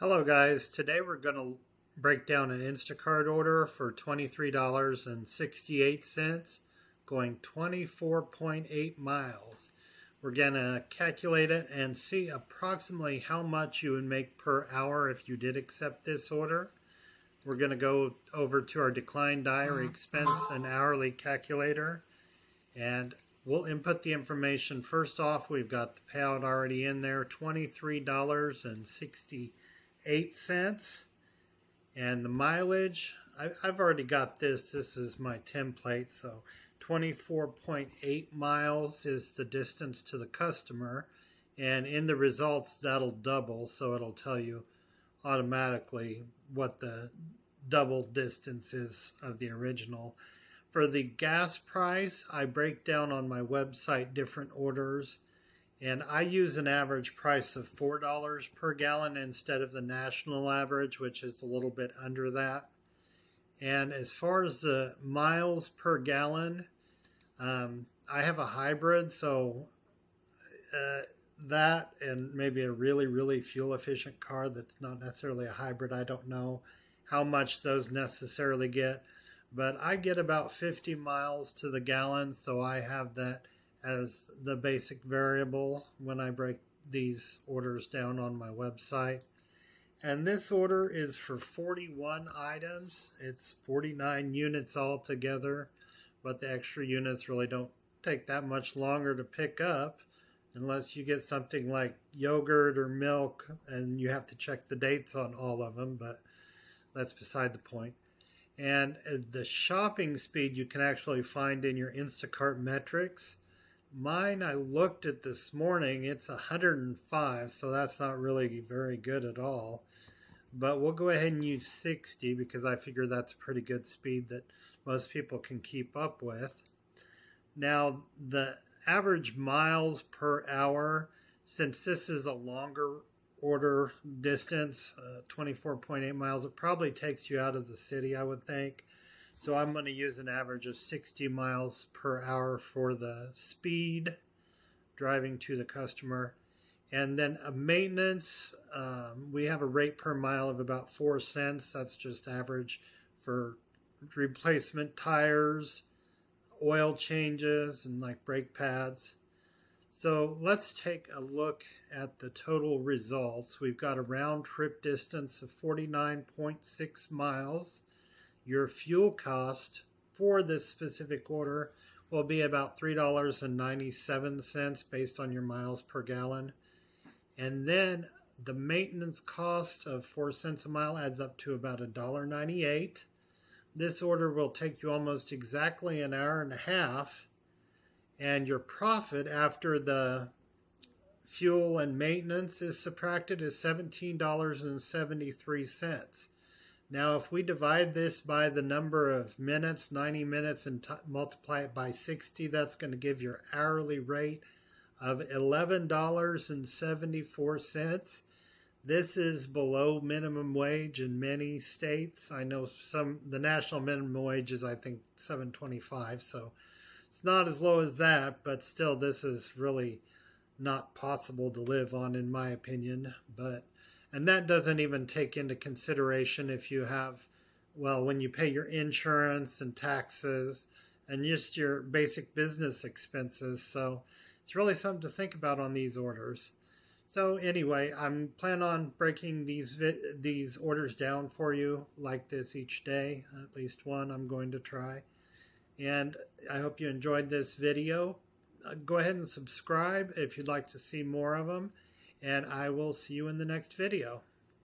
Hello guys, today we're going to break down an Instacart order for $23.68 going 24.8 miles. We're going to calculate it and see approximately how much you would make per hour if you did accept this order. We're going to go over to our decline diary expense and hourly calculator and we'll input the information. First off, we've got the payout already in there, $23.68. And the mileage, I've already got this is my template, so 24.8 miles is the distance to the customer, and in the results that'll double, so it'll tell you automatically what the double distance is of the original. For the gas price, I break down on my website different orders, and I use an average price of $4 per gallon instead of the national average, which is a little bit under that. And as far as the miles per gallon, I have a hybrid, so that and maybe a really fuel efficient car that's not necessarily a hybrid. I don't know how much those necessarily get, but I get about 50 miles to the gallon, so I have that as the basic variable when I break these orders down on my website. And this order is for 41 items. It's 49 units altogether, but the extra units really don't take that much longer to pick up unless you get something like yogurt or milk, and you have to check the dates on all of them, but that's beside the point. And the shopping speed you can actually find in your Instacart metrics. Mine, I looked at this morning, it's 105, so that's not really very good at all. But we'll go ahead and use 60 because I figure that's a pretty good speed that most people can keep up with. Now, the average miles per hour, since this is a longer order distance, 24.8 miles, it probably takes you out of the city, I would think. So I'm going to use an average of 60 miles per hour for the speed driving to the customer. And then a maintenance, we have a rate per mile of about 4 cents. That's just average for replacement tires, oil changes, and like brake pads. So let's take a look at the total results. We've got a round trip distance of 49.6 miles. Your fuel cost for this specific order will be about $3.97 based on your miles per gallon. And then the maintenance cost of 4 cents a mile adds up to about $1.98. This order will take you almost exactly an hour and a half. And your profit after the fuel and maintenance is subtracted is $17.73. Now, if we divide this by the number of minutes, 90 minutes, and multiply it by 60, that's going to give your hourly rate of $11.74. This is below minimum wage in many states. I know the national minimum wage is, I think, $7.25, so it's not as low as that, but still this is really not possible to live on, in my opinion. And that doesn't even take into consideration if you have, well, when you pay your insurance and taxes and just your basic business expenses. So it's really something to think about on these orders. So anyway, I'm planning on breaking these orders down for you like this each day. At least one I'm going to try. And I hope you enjoyed this video. Go ahead and subscribe if you'd like to see more of them. And I will see you in the next video.